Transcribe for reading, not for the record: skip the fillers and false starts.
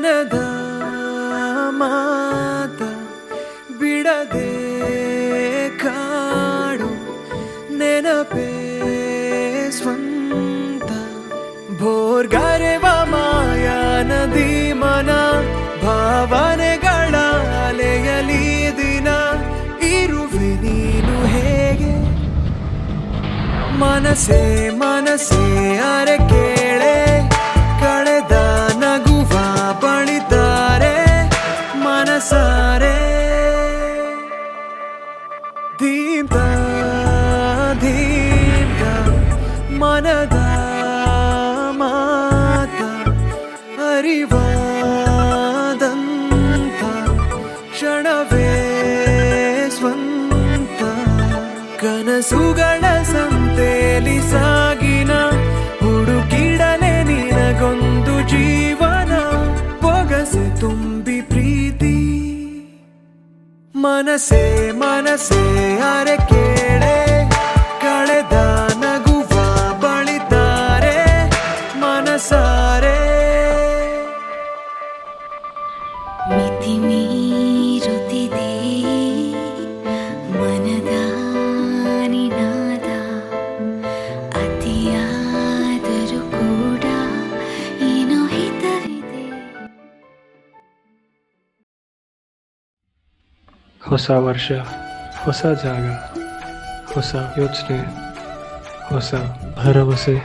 ಮನದ ಮಾತ ಬಿಡದೆ ಕಾಡು ನೆನಪೇ ಸ್ವಂತ ಭೋರ್ಗರೆವ ಮಾಯಾ ನದಿ ಮನ ಭಾವನೆಗಳ ಅಲೆಯಲಿ ದಿನ ಇರುವೆ ನೀನು ಹೇಗೆ ಮನಸೇ ಮನಸೇ ಅರೆ ಕೇಳೆ ಕಳೆದ ನಗುವ ಬಳಿತಾರೆ ಮನಸಾರೆ ದೀಪ ದೀಪ ಮನದ ಮಾತ ಅರಿವಾದಂತ ಕ್ಷಣವೇ ಸ್ವಂತ ಕನಸುಗಳ ಸಂತೆಲಿ ಸಾಗಿನ ಹುಡುಕಿಡಲೆ ನಿನಗೊಂದು ಜೀವನ ಪೊಗಸೆ ತುಂಬಿ ಪ್ರೀತಿ ಮನಸೇ ಮನಸೇ ಅರೆ ಕೇಳೆ ಕಳೆದ ನಗುವ ಬಳಿತಾರೆ ಮನಸಾರೆ ಮಿತಿ ಮೀರುತ್ತಿದೆ ಮನದ ನಿನಾದ ಅತಿಯಾದರೂ ಕೂಡ ಏನೋ ಹಿತವಿದೆ. ಹೊಸ ವರ್ಷ, ಹೊಸ ಜಾಗ, ಹೊಸ ಯೋಚನೆ, ಹೊಸ ಭರವಸೆ.